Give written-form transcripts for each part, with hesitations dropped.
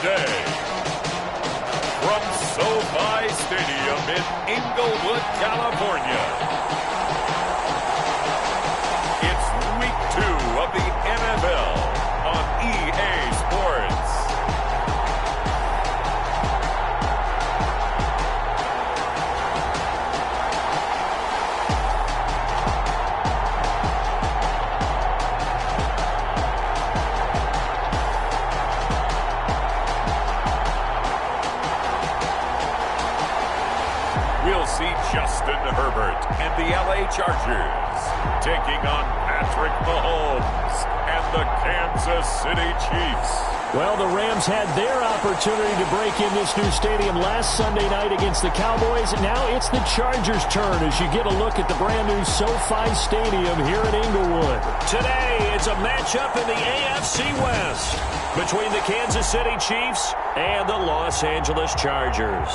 today. From SoFi Stadium in Inglewood, California, it's Week 2 of the NFL on EA Sports. We'll see Justin Herbert and the LA Chargers taking on Patrick Mahomes and the Kansas City Chiefs. Well, the Rams had their opportunity to break in this new stadium last Sunday night against the Cowboys. Now it's the Chargers' turn as you get a look at the brand new SoFi Stadium here in Inglewood. Today, it's a matchup in the AFC West between the Kansas City Chiefs and the Los Angeles Chargers.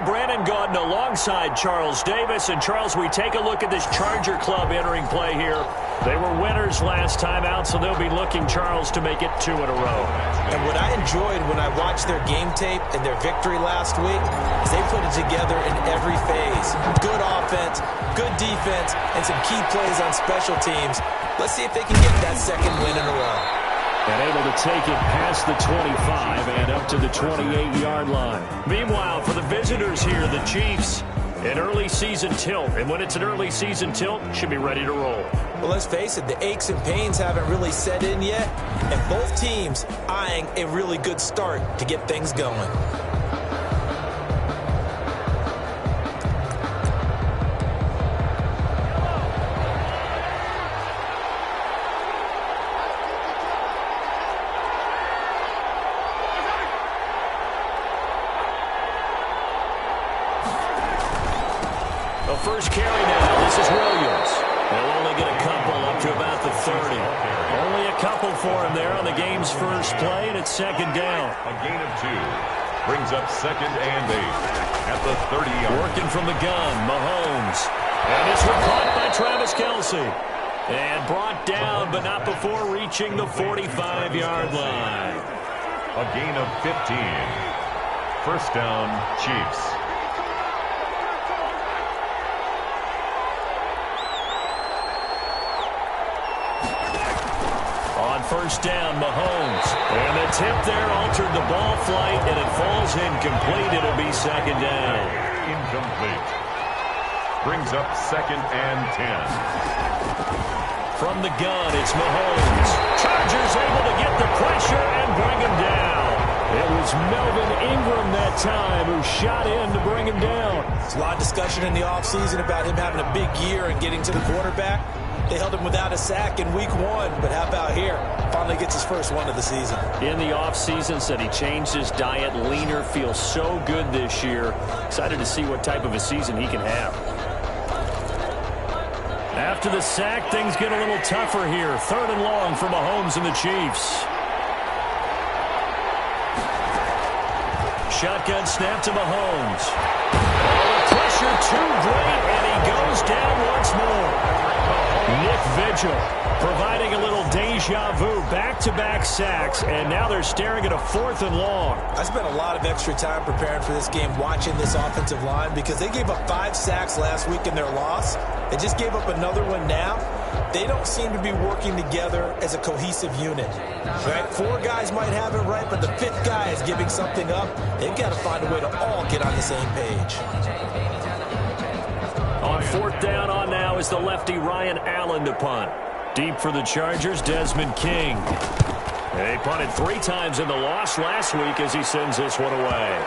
Brandon Gaudin alongside Charles Davis. And Charles, we take a look at this Charger club entering play here. They were winners last time out, so they'll be looking, Charles, to make it 2 in a row. And what I enjoyed when I watched their game tape and their victory last week is they put it together in every phase. Good offense, good defense, and some key plays on special teams. Let's see if they can get that second win in a row. And able to take it past the 25 and up to the 28-yard line. Meanwhile, for the visitors here, the Chiefs, an early season tilt. And when it's an early season tilt, should be ready to roll. Well, let's face it, the aches and pains haven't really set in yet. And both teams eyeing a really good start to get things going. First carry now. This is Williams. They'll only get a couple up to about the 30. Only a couple for him there on the game's first play, and it's second down. A gain of 2 brings up 2nd and 8 at the 30-yard. Working from the gun, Mahomes. And this one caught by Travis Kelce. And brought down, but not before reaching the 45-yard line. A gain of 15. First down, Chiefs. First down, Mahomes. And the tip there altered the ball flight, and it falls incomplete. It'll be second down. Incomplete. Brings up 2nd and 10. From the gun, it's Mahomes. Chargers able to get the pressure and bring him down. It was Melvin Ingram that time who shot in to bring him down. There's a lot of discussion in the offseason about him having a big year and getting to the quarterback. They held him without a sack in week 1, but how about here? Finally gets his first one of the season. In the offseason, said he changed his diet, leaner, feels so good this year. Excited to see what type of a season he can have. After the sack, things get a little tougher here. 3rd and long for Mahomes and the Chiefs. Shotgun snap to Mahomes. Oh, the pressure too great, and he goes down once more. Nick Vigil providing a little deja vu, back-to-back sacks, and now they're staring at a 4th and long. I spent a lot of extra time preparing for this game watching this offensive line because they gave up 5 sacks last week in their loss. They just gave up another one now. They don't seem to be working together as a cohesive unit. Right? 4 guys might have it right, but the 5th guy is giving something up. They've got to find a way to all get on the same page. On 4th down on now is the lefty Ryan Allen to punt. Deep for the Chargers, Desmond King. They punted 3 times in the loss last week as he sends this one away.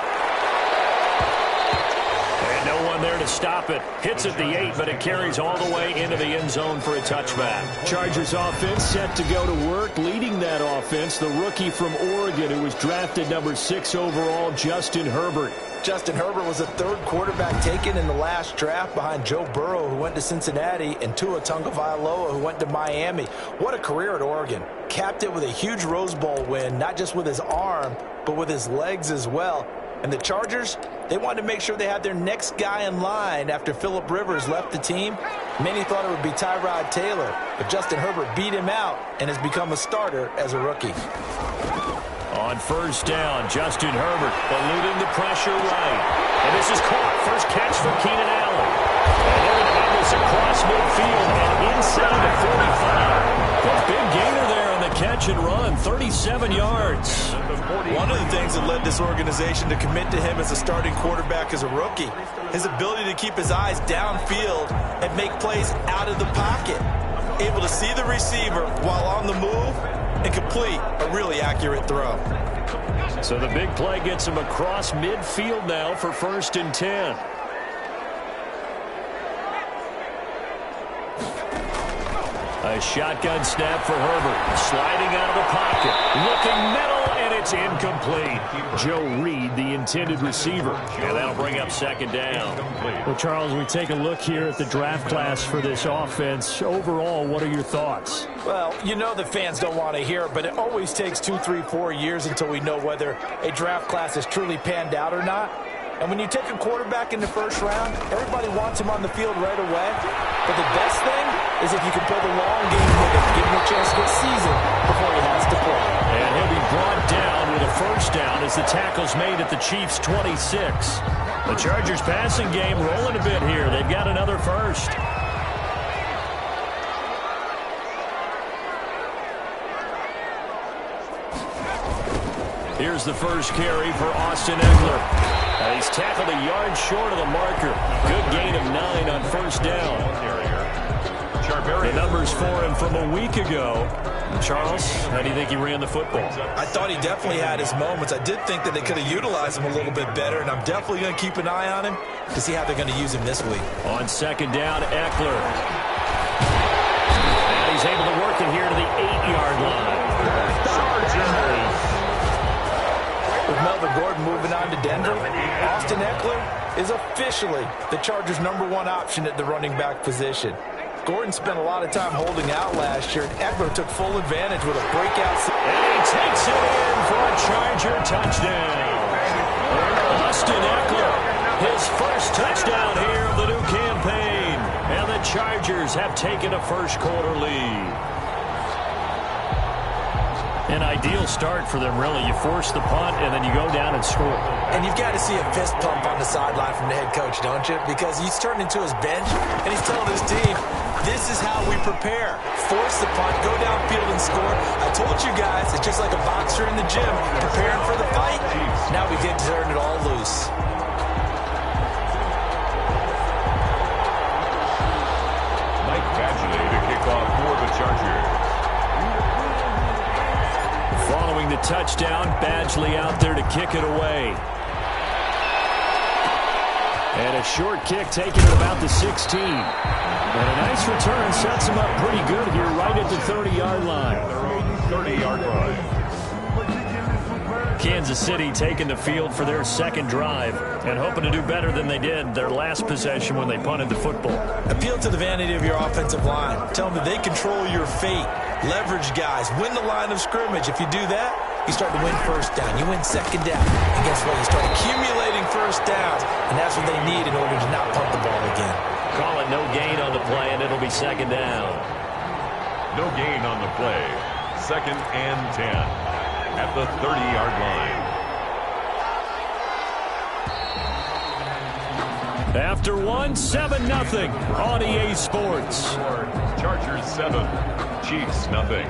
And no one there to stop it. Hits at the 8, but it carries all the way into the end zone for a touchback. Chargers offense set to go to work. Leading that offense, the rookie from Oregon who was drafted number 6 overall, Justin Herbert. Justin Herbert was the 3rd quarterback taken in the last draft behind Joe Burrow, who went to Cincinnati, and Tua Tagovailoa, who went to Miami. What a career at Oregon. Capped it with a huge Rose Bowl win, not just with his arm, but with his legs as well. And the Chargers, they wanted to make sure they had their next guy in line after Phillip Rivers left the team. Many thought it would be Tyrod Taylor, but Justin Herbert beat him out and has become a starter as a rookie. On first down, Justin Herbert eluding the pressure right. And this is caught. First catch for Keenan Allen. And they're going to have this across midfield and inside the 45. A big gainer there on the catch and run, 37 yards. One of the things that led this organization to commit to him as a starting quarterback as a rookie, his ability to keep his eyes downfield and make plays out of the pocket. Able to see the receiver while on the move and complete a really accurate throw. So the big play gets him across midfield now for 1st and 10. A shotgun snap for Herbert. Sliding out of the pocket. Looking middle, and it's incomplete. Joe Reed, the intended receiver. And that'll bring up 2nd down. Well, Charles, we take a look here at the draft class for this offense. Overall, what are your thoughts? Well, you know the fans don't want to hear it, but it always takes 2, 3, 4 years until we know whether a draft class has truly panned out or not. And when you take a quarterback in the 1st round, everybody wants him on the field right away. But the best thing is if you can play the long game with him, give him a chance to get seasoned before he has to play. And he'll be brought down with a 1st down as the tackle's made at the Chiefs' 26. The Chargers passing game rolling a bit here. They've got another 1st. Here's the first carry for Austin Ekeler. He's tackled a yard short of the marker. Good gain of 9 on 1st down. The numbers for him from a week ago. Charles, how do you think he ran the football? I thought he definitely had his moments. I did think that they could have utilized him a little bit better, and I'm definitely going to keep an eye on him to see how they're going to use him this week. On 2nd down, Ekeler. And he's able to work it here to the 8-yard line. With Melvin Gordon moving on to Denver, Austin Ekeler is officially the Chargers' #1 option at the running back position. Gordon spent a lot of time holding out last year, and Ekeler took full advantage with a breakout. And he takes it in for a Charger touchdown. Austin Ekeler, his 1st touchdown here of the new campaign. And the Chargers have taken a 1st quarter lead. An ideal start for them, really. You force the punt, and then you go down and score. And you've got to see a fist pump on the sideline from the head coach, don't you? Because he's turned into his bench, and he's telling his team, this is how we prepare. Force the punt, go downfield and score. I told you guys, it's just like a boxer in the gym, preparing for the fight. Now we get to turn it all loose. Mike Badgley to kick off for the Chargers. Following the touchdown, Badgley out there to kick it away. And a short kick taken at about the 16. And a nice return sets him up pretty good here right at the 30-yard line. 30-yard line. Kansas City taking the field for their 2nd drive and hoping to do better than they did their last possession when they punted the football. Appeal to the vanity of your offensive line. Tell them that they control your fate. Leverage guys. Win the line of scrimmage. If you do that, you start to win 1st down. You win 2nd down. And guess what? You start accumulating 1st downs. And that's what they need in order to not punt the ball again. Call it no gain on the play, and it'll be 2nd down. No gain on the play. 2nd and 10 at the 30-yard line. After 7-0 on EA Sports. Chargers 7, Chiefs 0.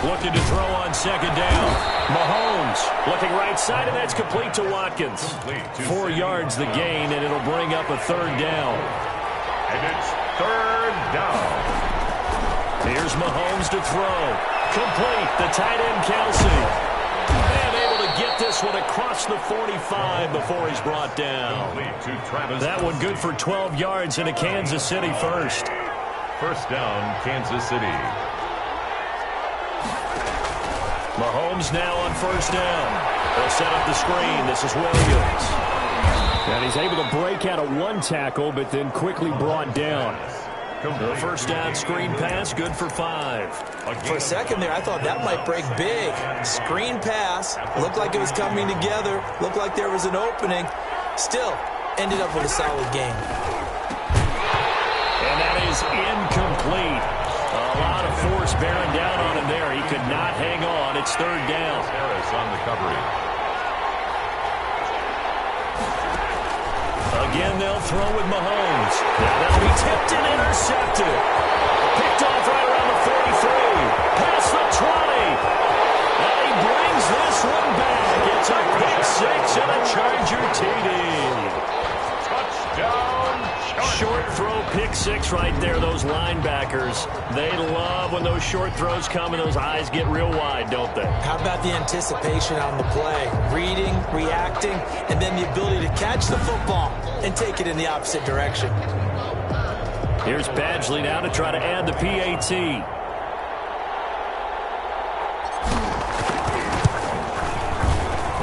Looking to throw on 2nd down. Mahomes looking right side, and that's complete to Watkins. 4 yards the gain, and it'll bring up a 3rd down. And it's 3rd down. Here's Mahomes to throw. Complete. The tight end, Kelsey. And able to get this one across the 45 before he's brought down. That one good for 12 yards and a Kansas City 1st. 1st down, Kansas City. Mahomes now on 1st down. They'll set up the screen. This is Williams. And he's able to break out of 1 tackle, but then quickly brought down. The first down screen pass, good for 5. For a second there, I thought that might break big. Screen pass, looked like it was coming together, looked like there was an opening. Still, ended up with a solid game. And that is incomplete. A lot of force bearing down on him there. He could not hang on. It's third down. Harris on the coverage. Again, they'll throw with Mahomes. Now that'll be tipped and intercepted. Picked off right around the 43. Past the 20. And he brings this one back. It's a pick 6 and a Charger TD. Touchdown, Chargers. Short throw, pick 6 right there. Those linebackers, they love when those short throws come and those eyes get real wide, don't they? How about the anticipation on the play? Reading, reacting, and then the ability to catch the football and take it in the opposite direction. Here's Badgley now to try to add the PAT.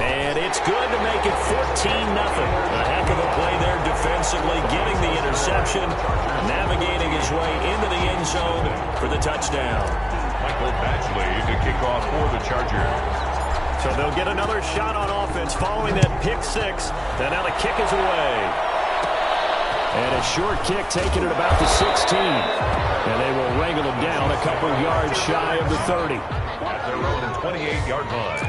And it's good to make it 14-0. A heck of a play there defensively, getting the interception, navigating his way into the end zone for the touchdown. Michael Badgley to kick off for the Chargers. So they'll get another shot on offense following that pick 6. And now the kick is away. And a short kick taken at about the 16. And they will wrangle him down a couple yards shy of the 30. At their own 28-yard line.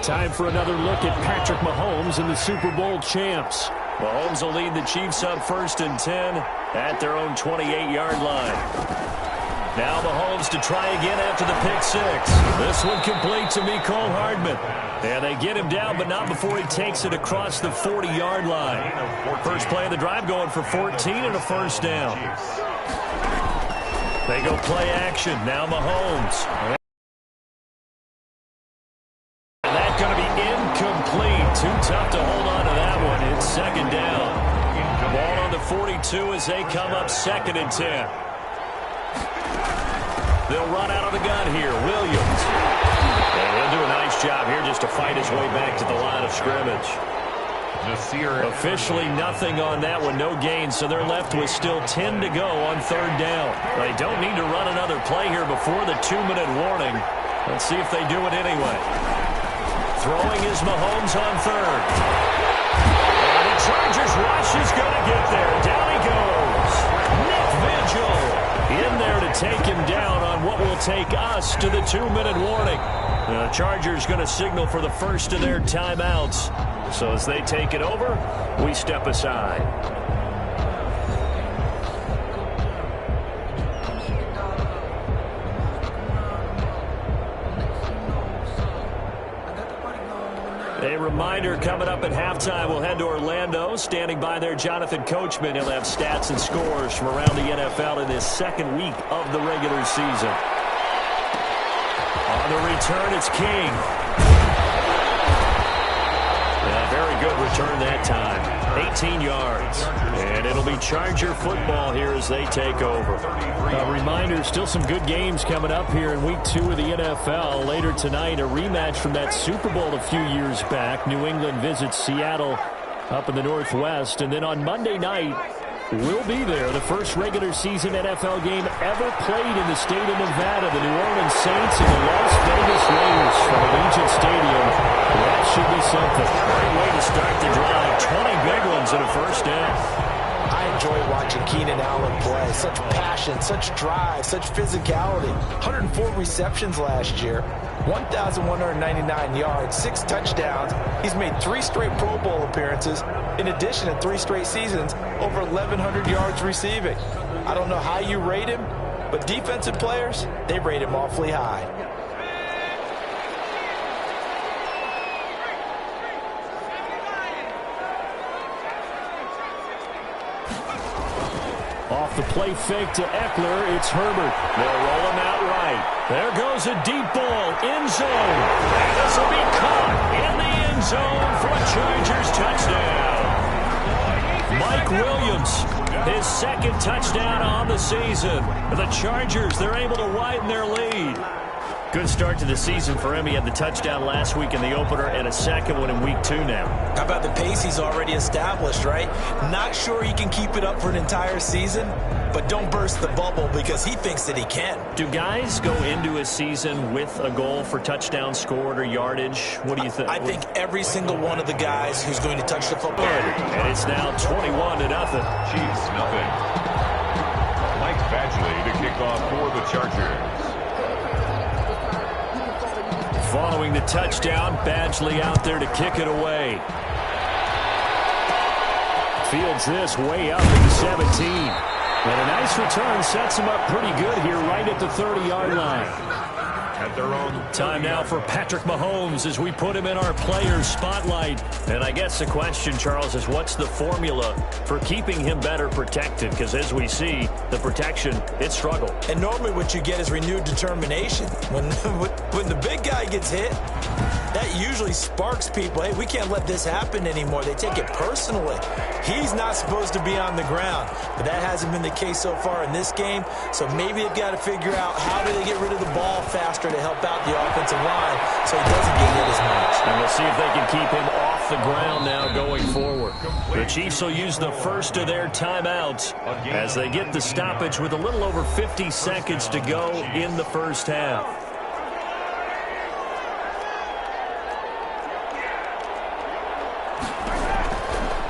Time for another look at Patrick Mahomes and the Super Bowl champs. Mahomes will lead the Chiefs up 1st and 10 at their own 28-yard line. Now Mahomes to try again after the pick 6. This one complete to Mecole Hardman. And they get him down, but not before he takes it across the 40-yard line. First play of the drive going for 14 and a first down. They go play action. Now Mahomes. Going to be incomplete. Too tough to hold on to that one. It's second down. Ball on the 42 as they come up 2nd and 10. They'll run out of the gun here. Williams. And he'll do a nice job here just to fight his way back to the line of scrimmage. Officially nothing on that one. No gain, so they're left with still 10 to go on 3rd down. They don't need to run another play here before the 2-minute warning. Let's see if they do it anyway. Throwing is Mahomes on 3rd. And the Chargers rush is going to get there. Down he goes. Nick Vigil in there to take him down on what will take us to the 2-minute warning. The Chargers going to signal for the first of their timeouts. So as they take it over, we step aside. A reminder, coming up at halftime, we'll head to Orlando. Standing by there, Jonathan Coachman. He'll have stats and scores from around the NFL in this 2nd week of the regular season. On the return, it's King. Yeah, very good return that time. 18 yards. And it'll be Charger football here as they take over. A reminder, still some good games coming up here in Week 2 of the NFL. Later tonight, a rematch from that Super Bowl a few years back. New England visits Seattle up in the Northwest. And then on Monday night, we'll be there. The first regular season NFL game ever played in the state of Nevada. The New Orleans Saints and the Las Vegas Raiders from Allegiant Stadium. That should be something. Great way to start the drive. 20 big ones and a first down. I enjoy watching Keenan Allen play. Such passion, such drive, such physicality. 104 receptions last year. 1,199 yards, 6 touchdowns. He's made 3 straight Pro Bowl appearances. In addition to 3 straight seasons, over 1,100 yards receiving. I don't know how you rate him, but defensive players, they rate him awfully high. Off the play fake to Eckler, it's Herbert. They'll roll him out right. There goes a deep ball, end zone. And this will be caught in the end zone for a Chargers touchdown. Mike Williams, his 2nd touchdown on the season. The Chargers, they're able to widen their lead. Good start to the season for him. He had the touchdown last week in the opener and a second one in week 2 now. How about the pace he's already established, right? Not sure he can keep it up for an entire season, but don't burst the bubble because he thinks that he can. Do guys go into a season with a goal for touchdown scored or yardage? What do you think? I think every single one of the guys who's going to touch the football. And it's now 21-0. Chiefs nothing. Mike Badgley to kick off for the Chargers. Following the touchdown, Badgley out there to kick it away. Fields this way up at the 17. And a nice return sets him up pretty good here right at the 30-yard line. At their own time now for Patrick Mahomes as we put him in our players spotlight. And I guess the question, Charles, is what's the formula for keeping him better protected? Because as we see, the protection, it struggled. And normally what you get is renewed determination. When the big guy gets hit, that usually sparks people. Hey, we can't let this happen anymore. They take it personally. He's not supposed to be on the ground, but that hasn't been the case so far in this game. So maybe they've got to figure out how do they get rid of the ball faster to help out the offensive line so he doesn't get hit as much. And we'll see if they can keep him off the ground now going forward. The Chiefs will use the first of their timeouts as they get the stoppage with a little over 50 seconds to go in the first half.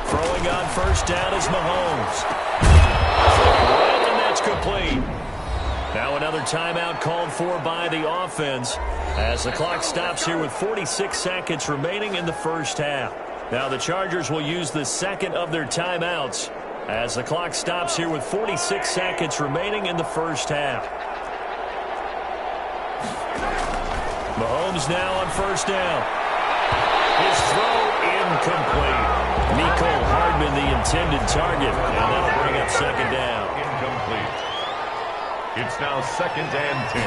Throwing on first down is Mahomes. And that's complete. Now another timeout called for by the offense as the clock stops here with 46 seconds remaining in the first half. Now the Chargers will use the second of their timeouts as the clock stops here with 46 seconds remaining in the first half. Mahomes now on first down. His throw incomplete. Mecole Hardman the intended target, and that'll bring up second down. Incomplete. It's now 2nd and 10.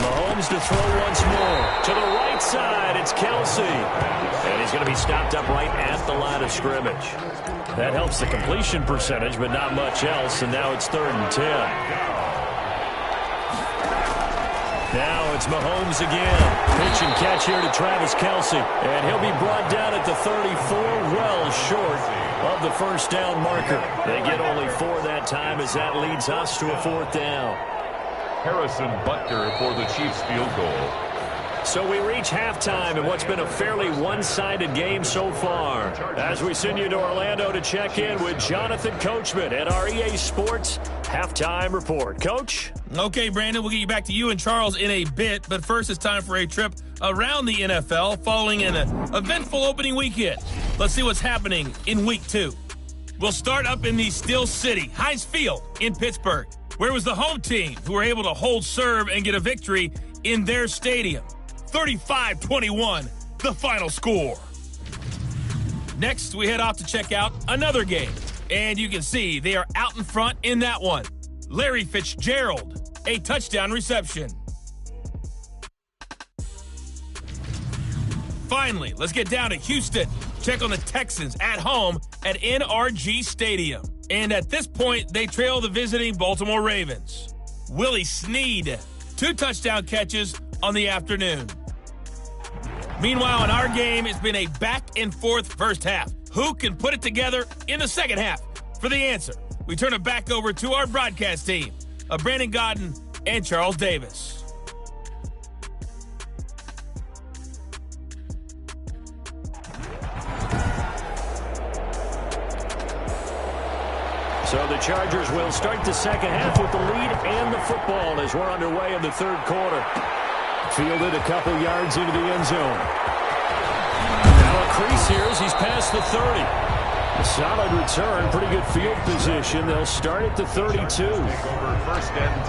Mahomes to throw once more. To the right side, it's Kelce. And he's going to be stopped up right at the line of scrimmage. That helps the completion percentage, but not much else, and now it's 3rd and 10. Now it's Mahomes again. Pitch and catch here to Travis Kelce. And he'll be brought down at the 34, well short of the first down marker. They get only 4 that time as that leads us to a 4th down. Harrison Butker for the Chiefs field goal. So we reach halftime in what's been a fairly one-sided game so far. As we send you to Orlando to check in with Jonathan Coachman at our EA Sports Halftime Report. Coach? Okay, Brandon, we'll get you back to you and Charles in a bit. But first, it's time for a trip around the NFL following an eventful opening weekend. Let's see what's happening in Week 2. We'll start up in the Steel City, Heinz Field in Pittsburgh, where it was the home team who were able to hold serve and get a victory in their stadium. 35-21, the final score. Next, we head off to check out another game. And you can see they are out in front in that one. Larry Fitzgerald, a touchdown reception. Finally, let's get down to Houston. Check on the Texans at home at NRG Stadium. And at this point, they trail the visiting Baltimore Ravens. Willie Snead, 2 touchdown catches on the afternoon. Meanwhile, in our game, it's been a back-and-forth first half. Who can put it together in the second half? For the answer, we turn it back over to our broadcast team of Brandon Godden and Charles Davis. So the Chargers will start the second half with the lead and the football as we're underway in the 3rd quarter. Fielded a couple yards into the end zone. Now a crease here as he's past the 30. A solid return, pretty good field position. They'll start at the 32. Take over 1st and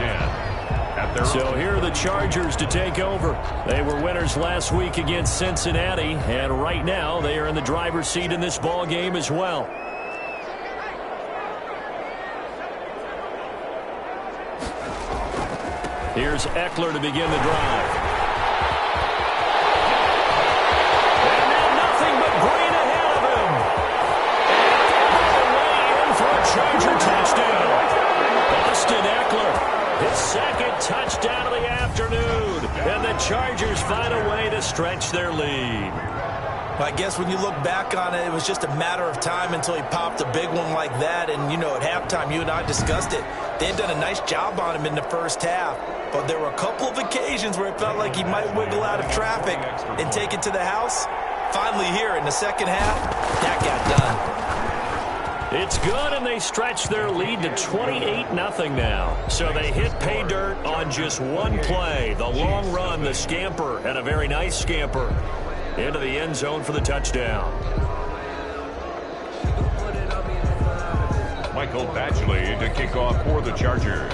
10. So here are the Chargers to take over. They were winners last week against Cincinnati, and right now they are in the driver's seat in this ball game as well. Here's Eckler to begin the drive. And now nothing but green ahead of him. And way in for a Charger touchdown. Austin Eckler, his 2nd touchdown of the afternoon. Chargers find a way to stretch their lead. I guess when you look back on it, it was just a matter of time until he popped a big one like that. And, at halftime, you and I discussed it. They had done a nice job on him in the first half. But there were a couple of occasions where it felt like he might wiggle out of traffic and take it to the house. Finally here in the second half, that got done. It's good, and they stretch their lead to 28-0 now. So they hit pay dirt on just one play. The long run, the scamper, and a very nice scamper into the end zone for the touchdown. Michael Badgley to kick off for the Chargers.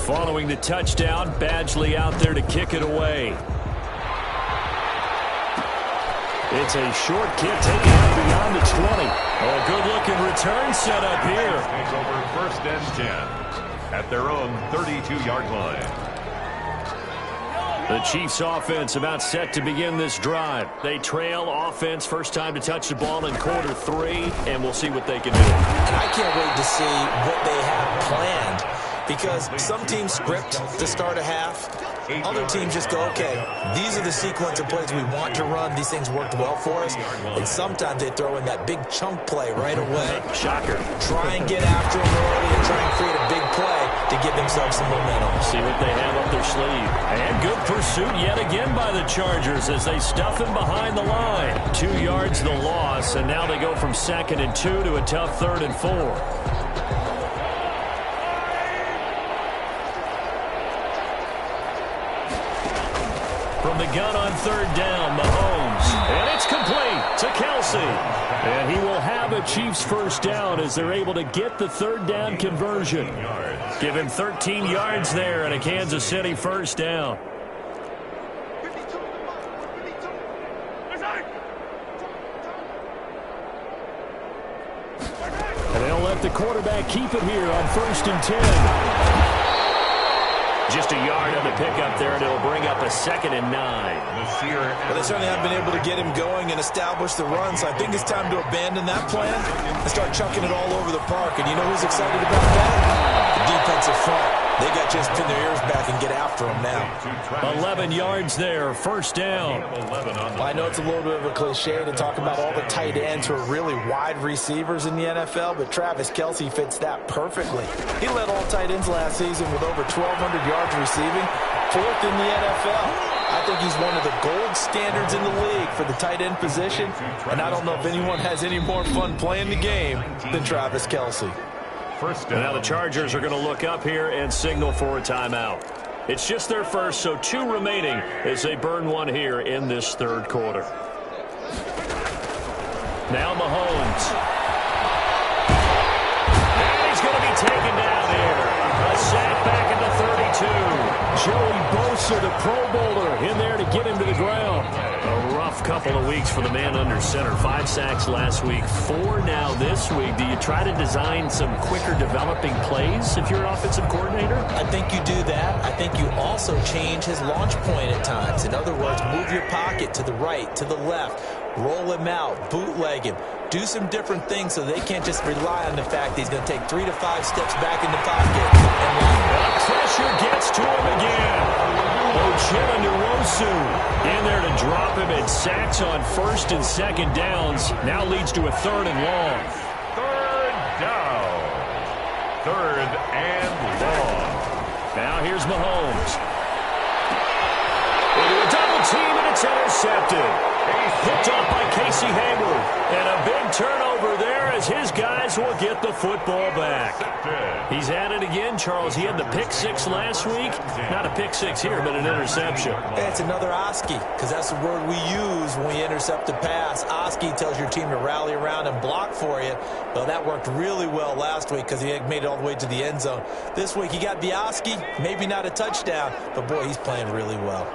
Following the touchdown, Badgley out there to kick it away. It's a short kick taken out beyond the 20. A good-looking return set up here. Takes over 1st and 10 at their own 32-yard line. The Chiefs offense about set to begin this drive. They trail offense, first time to touch the ball in quarter 3, and we'll see what they can do. And I can't wait to see what they have planned, because some teams script to start a half. Other teams just go, okay, these are the sequence of plays we want to run. These things worked well for us. And sometimes they throw in that big chunk play right away. Shocker. Try and get after them early and try and create a big play to give themselves some momentum. See what they have up their sleeve. And good pursuit yet again by the Chargers as they stuff him behind the line. 2 yards the loss, and now they go from 2nd and 2 to a tough 3rd and 4. From the gun on 3rd down, Mahomes. And it's complete to Kelce. And he will have a Chiefs first down as they're able to get the 3rd down conversion. Give him 13 yards there and a Kansas City first down. And they'll let the quarterback keep it here on 1st and 10. Just a yard on the pickup there, and it'll bring up a 2nd and 9. Well, they certainly have been able to get him going and establish the run, so I think it's time to abandon that plan and start chucking it all over the park. And you know who's excited about that? The defensive front. They got just pin their ears back and get after him now. 11 yards there, first down. Well, I know it's a little bit of a cliche to talk about all the tight ends who are really wide receivers in the NFL, but Travis Kelce fits that perfectly. He led all tight ends last season with over 1,200 yards receiving, 4th in the NFL. I think he's one of the gold standards in the league for the tight end position, and I don't know if anyone has any more fun playing the game than Travis Kelce. Now the Chargers are going to look up here and signal for a timeout. It's just their first, so 2 remaining as they burn one here in this 3rd quarter. Now Mahomes. And he's going to be taken down here. A sack back at the 32. Joey Bosa, the Pro Bowler, in there to get him to the ground. A rough couple of weeks for the man under center. 5 sacks last week, 4 now this week. Do you try to design some quicker developing plays if you're an offensive coordinator? I think you do that. I think you also change his launch point at times. In other words, move your pocket to the right, to the left, roll him out, bootleg him. Do some different things so they can't just rely on the fact that he's going to take 3 to 5 steps back in the pocket. And pressure gets to him again. Uchenna Nwosu in there to drop him, and sacks on 1st and 2nd downs. Now leads to a 3rd and long. 3rd down. 3rd and long. Now here's Mahomes. Into a double team, and it's intercepted. Picked off by Casey Hayward. And a big turnover there as his guys will get the football back. He's at it again, Charles. He had the pick 6 last week. Not a pick 6 here, but an interception. Yeah, it's another Oski, because that's the word we use when we intercept a pass. Oski tells your team to rally around and block for you. Well, that worked really well last week because he made it all the way to the end zone. This week he got the Oski, maybe not a touchdown, but boy, he's playing really well.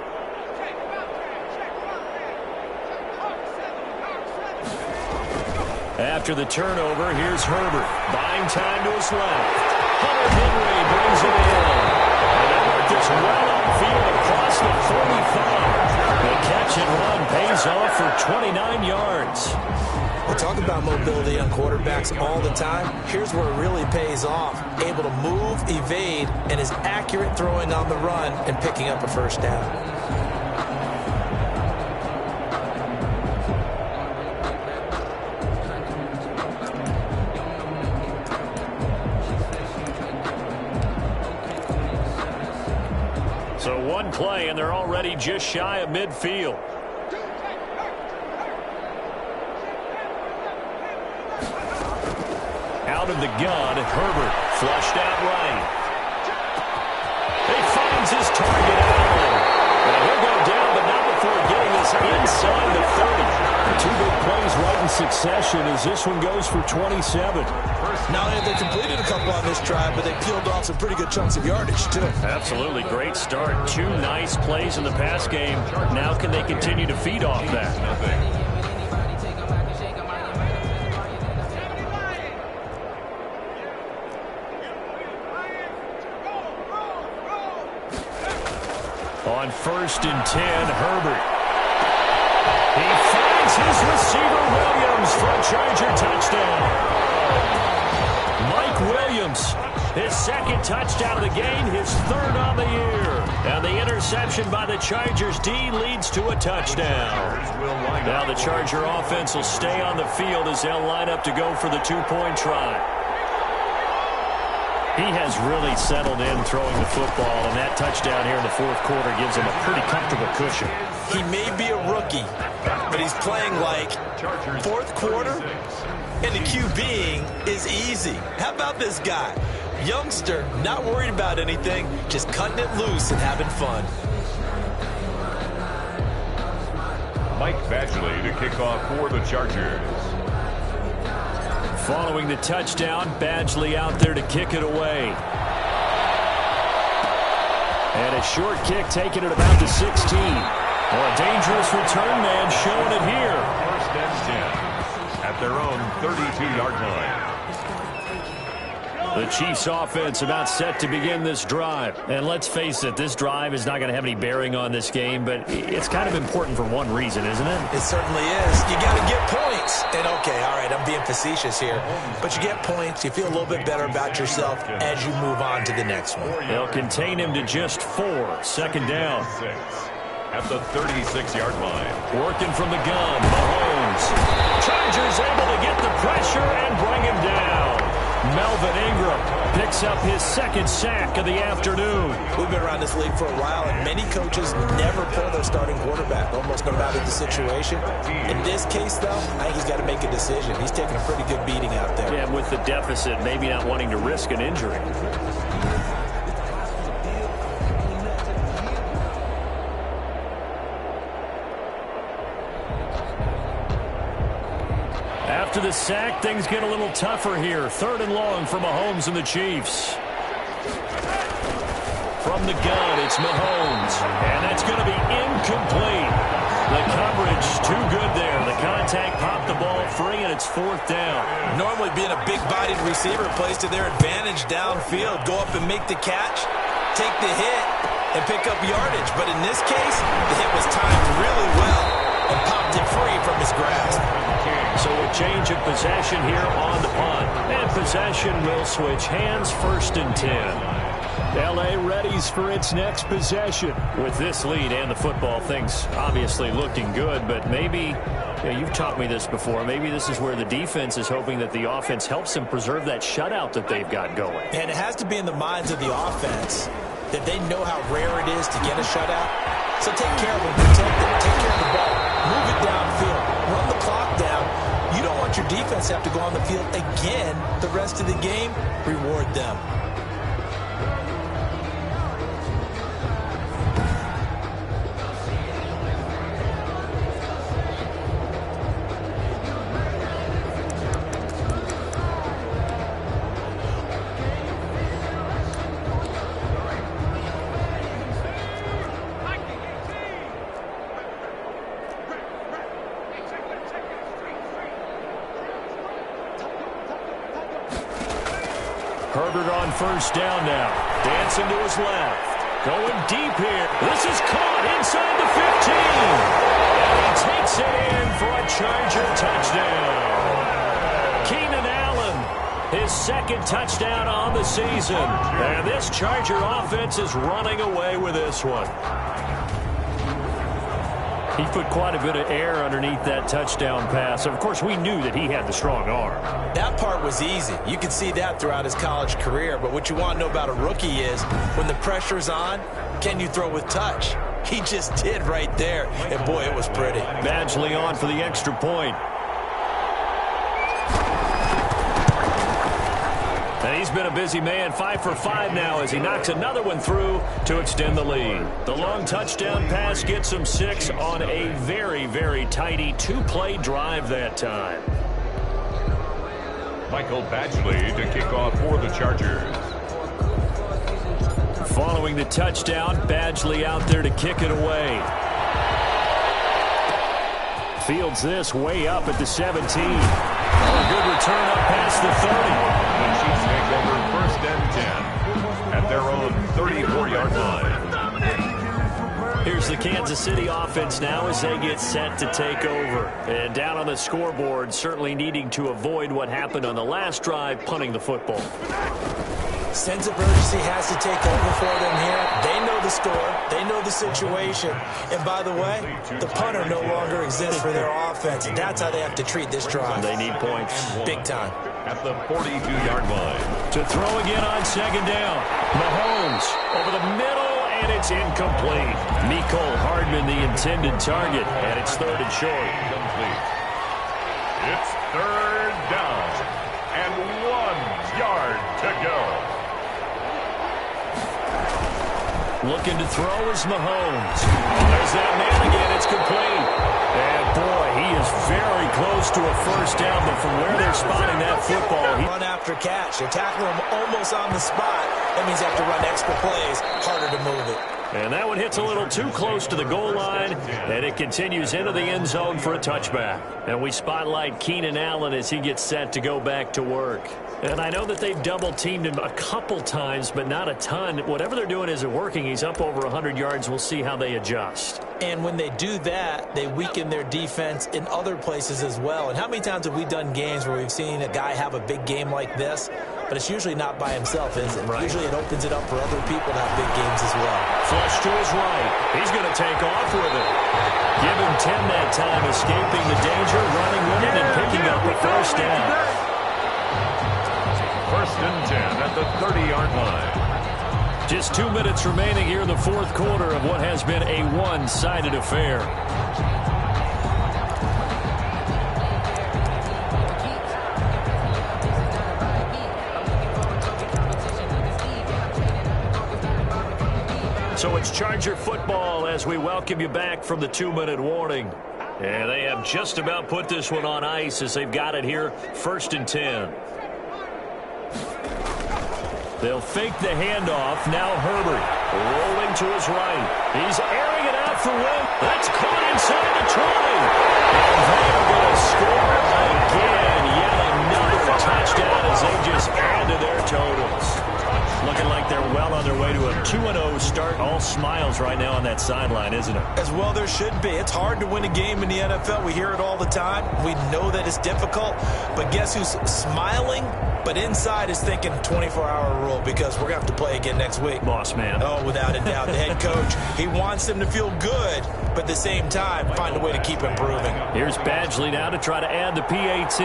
After the turnover, here's Herbert. Buying time to his left. Hunter Henry brings it in. And that worked this well upfield across the 45. The catch and run pays goes off for 29 yards. We talk about mobility on quarterbacks all the time. Here's where it really pays off. Able to move, evade, and is accurate throwing on the run and picking up a first down. So one play, and they're already just shy of midfield. Out of the gun, Herbert flushed out right. He finds his target, Allen. Well, he'll go down, but not before getting this inside the 30. Two big plays right in succession as this one goes for 27. Not only have they completed a couple on this drive, but they peeled off some pretty good chunks of yardage, too. Absolutely. Great start. Two nice plays in the pass game. Now can they continue to feed off that? On 1st and 10, Herbert. He finds his receiver, Williams, for a Charger touchdown. Mike Williams, his second touchdown of the game, his third on the year. And the interception by the Chargers D leads to a touchdown. Now the Charger offense will stay on the field as they'll line up to go for the two-point try. He has really settled in throwing the football, and that touchdown here in the fourth quarter gives him a pretty comfortable cushion. He may be a rookie, but he's playing like fourth quarter, and the QBing is easy. How about this guy? Youngster, not worried about anything, just cutting it loose and having fun. Mike Badgley to kick off for the Chargers. Following the touchdown, Badgley out there to kick it away. And a short kick taken at about the 16. Well, a dangerous return man showing it here. 1st and 10 at their own 32-yard line. The Chiefs offense about set to begin this drive. And let's face it, this drive is not going to have any bearing on this game, but it's kind of important for one reason, isn't it? It certainly is. You got to get points. And okay, all right, I'm being facetious here. But you get points, you feel a little bit better about yourself as you move on to the next one. They'll contain him to just 4. 2nd down. At the 36-yard line. Working from the gun, Mahomes. Chargers able to get the pressure and bring him down. Melvin Ingram picks up his second sack of the afternoon. We've been around this league for a while, and many coaches never pull their starting quarterback, almost no matter the situation. In this case, though, I think he's got to make a decision. He's taking a pretty good beating out there. Yeah, with the deficit, maybe not wanting to risk an injury. After the sack, things get a little tougher here. 3rd and long for Mahomes and the Chiefs. From the gun, it's Mahomes. And that's going to be incomplete. The coverage too good there. The contact popped the ball free, and it's 4th down. Normally being a big-bodied receiver plays to their advantage downfield. Go up and make the catch, take the hit, and pick up yardage. But in this case, the hit was timed really well and popped it free from his grasp. So a change of possession here on the punt. And possession will switch hands. 1st and 10. L.A. readies for its next possession. With this lead and the football, things obviously looking good, but maybe, you've taught me this before, maybe this is where the defense is hoping that the offense helps them preserve that shutout that they've got going. And it has to be in the minds of the offense that they know how rare it is to get a shutout. So take care of them, protect them, take care of the ball, move it downfield, run the clock down. You don't want your defense to have to go on the field again the rest of the game. Reward them. Herbert on 1st down now. Dancing to his left. Going deep here. This is caught inside the 15. And he takes Charger touchdown. Keenan Allen, his second touchdown on the season. And this Charger offense is running away with this one. He put quite a bit of air underneath that touchdown pass. Of course, we knew that he had the strong arm. That part was easy. You could see that throughout his college career. But what you want to know about a rookie is when the pressure's on, can you throw with touch? He just did right there. And, boy, it was pretty. Badgley on for the extra point. And he's been a busy man, 5 for 5 now as he knocks another one through to extend the lead. The long touchdown pass gets him 6 on a very, very tidy 2-play drive that time. Michael Badgley to kick off for the Chargers. Following the touchdown, Badgley out there to kick it away. Fields this way up at the 17. Oh, a good return up past the 30. The Chiefs take over 1st and 10 at their own 34-yard line. Here's the Kansas City offense now as they get set to take over. And down on the scoreboard, certainly needing to avoid what happened on the last drive, punting the football. Sense of urgency has to take over for them here. They know the score. They know the situation. And by the way, the punter no longer exists for their offense. And that's how they have to treat this drive. They need points. Big time. At the 42-yard line. To throw again on 2nd down. Mahomes over the middle, and it's incomplete. Mecole Hardman, the intended target, and it's 3rd and short. Complete. It's 3rd down and 1 yard to go. Looking to throw is Mahomes. There's that man again. It's complete. And, boy, he is very close to a 1st down, but from where they're spotting that football, Run after catch. They're tackling him almost on the spot. That means they have to run extra plays, harder to move it. And that one hits a little too close to the goal line, and it continues into the end zone for a touchback. And we spotlight Keenan Allen as he gets set to go back to work. And I know that they've double-teamed him a couple times, but not a ton. Whatever they're doing isn't working. He's up over 100 yards. We'll see how they adjust. And when they do that, they weaken their defense in other places as well. And how many times have we done games where we've seen a guy have a big game like this, but it's usually not by himself, is it? Right. Usually it opens it up for other people to have big games as well. Flush to his right. He's going to take off with it. Give him 10 that time, escaping the danger, running with it, and picking up the 1st down. 1st and 10 at the 30-yard line. Just 2 minutes remaining here in the 4th quarter of what has been a one-sided affair. So it's Charger football as we welcome you back from the 2-minute warning. And they have just about put this one on ice as they've got it here, 1st and 10. They'll fake the handoff. Now Herbert rolling to his right. He's airing it out for Wentz. That's caught inside the 20. And they're going to score again. Yet another touchdown as they just add to their totals. Looking like they're well on their way to a 2-0 start. All smiles right now on that sideline, isn't it? As well there should be. It's hard to win a game in the NFL. We hear it all the time. We know that it's difficult. But guess who's smiling? But inside is thinking 24-hour rule because we're going to have to play again next week. Boss man. Oh, without a doubt. The head coach, he wants them to feel good, but at the same time, find a way to keep improving. Here's Badgley now to try to add the PAT.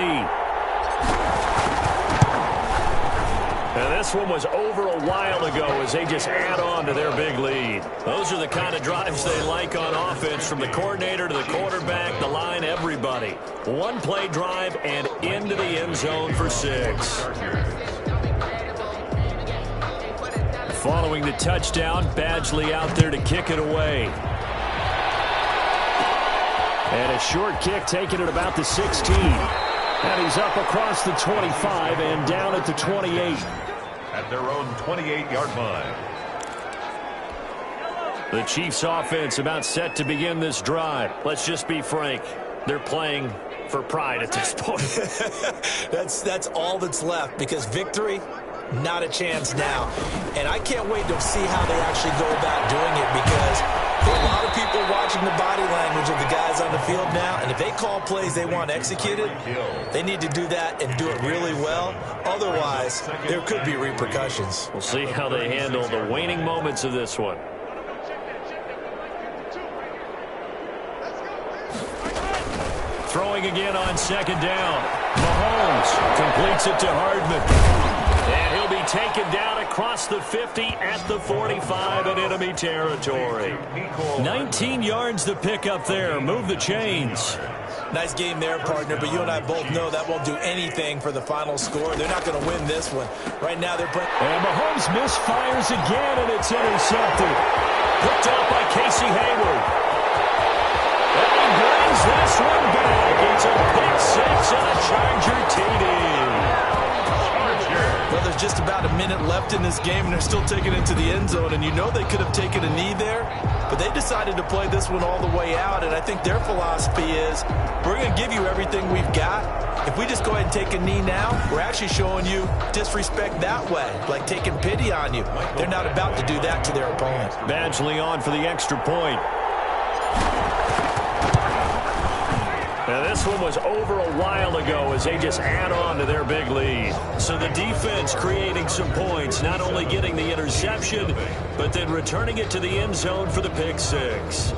And this one was over a while ago as they just add on to their big lead. Those are the kind of drives they like on offense, from the coordinator to the quarterback, the line, everybody. One-play drive and into the end zone for 6. Following the touchdown, Badgley out there to kick it away. And a short kick taken at about the 16. And he's up across the 25 and down at the 28. At their own 28-yard line. The Chiefs offense about set to begin this drive. Let's just be frank. They're playing for pride at this point. That's all that's left, because victory, not a chance now. And I can't wait to see how they actually go about doing it, because there are a lot of people watching the body language of the guys guys on the field now, and if they call plays they want executed, they need to do that and do it really well. Otherwise, there could be repercussions. We'll see how they handle the waning moments of this one. Throwing again on second down. Mahomes completes it to Hardman. And he'll be taken down across the 50 at the 45 in enemy territory. 19 yards to pick up there. Move the chains. Nice game there, partner, but you and I both know that won't do anything for the final score. They're not going to win this one. Right now, they're playing. And Mahomes misfires again, and it's intercepted. Picked off by Casey Hayward. And he brings this one back. It's a pick six and a Charger TD. Well, there's just about a minute left in this game, and they're still taking it to the end zone. And you know they could have taken a knee there, but they decided to play this one all the way out. And I think their philosophy is, we're going to give you everything we've got. If we just go ahead and take a knee now, we're actually showing you disrespect that way, like taking pity on you. They're not about to do that to their opponent. Badgley on for the extra point. Now, this one was over a while ago as they just add on to their big lead. So the defense creating some points, not only getting the interception, but then returning it to the end zone for the pick six.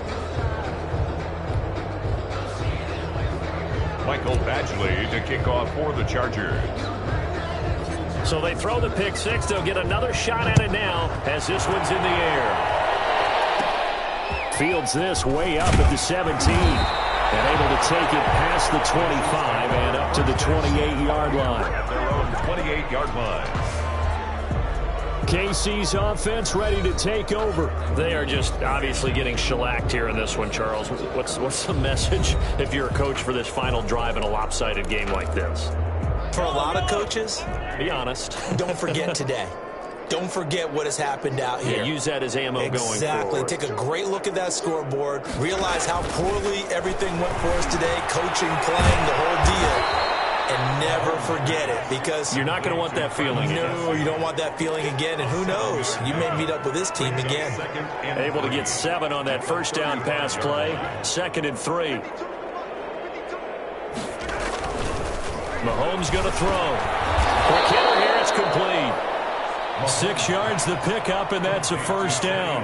Michael Badgley to kick off for the Chargers. So they throw the pick six. They'll get another shot at it now as this one's in the air. Fields this way up at the 17. And able to take it past the 25 and up to the 28-yard line. At their own 28-yard line. KC's offense ready to take over. They are just obviously getting shellacked here in this one, Charles. What's the message if you're a coach for this final drive in a lopsided game like this? For a lot of coaches, be honest. Don't forget today. Don't forget what has happened out here. Yeah, use that as ammo going forward. Exactly. Take a great look at that scoreboard. Realize how poorly everything went for us today. Coaching, playing, the whole deal. And never forget it, because you're not going to want that feeling again. No, you don't want that feeling again. And who knows? You may meet up with this team again. Able to get 7 on that first down pass play. 2nd and 3. Mahomes going to throw. Quick hitter here. It's complete. 6 yards the pickup, and that's a first down.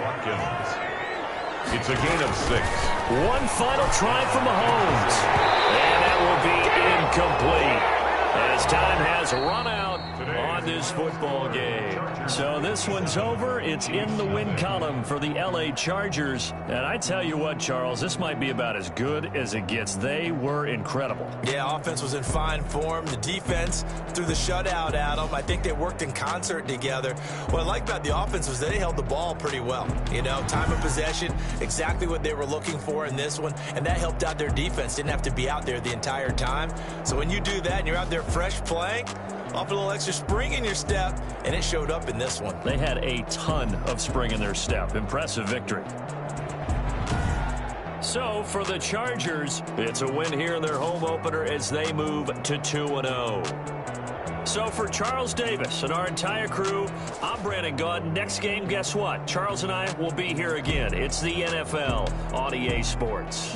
It's a gain of 6. One final try for Mahomes. And that will be incomplete as time has run out on this football game. So this one's over. It's in the win column for the LA Chargers. And I tell you what, Charles, this might be about as good as it gets. They were incredible. Yeah, offense was in fine form. The defense threw the shutout at them. I think they worked in concert together. What I like about the offense was they held the ball pretty well. You know, time of possession, exactly what they were looking for in this one. And that helped out their defense. Didn't have to be out there the entire time. So when you do that and you're out there fresh playing, off a little extra spring in your step, and it showed up in this one. They had a ton of spring in their step. Impressive victory. So for the Chargers, it's a win here in their home opener as they move to 2-0. So for Charles Davis and our entire crew, I'm Brandon Gaudin. Next game, guess what? Charles and I will be here again. It's the NFL on EA Sports.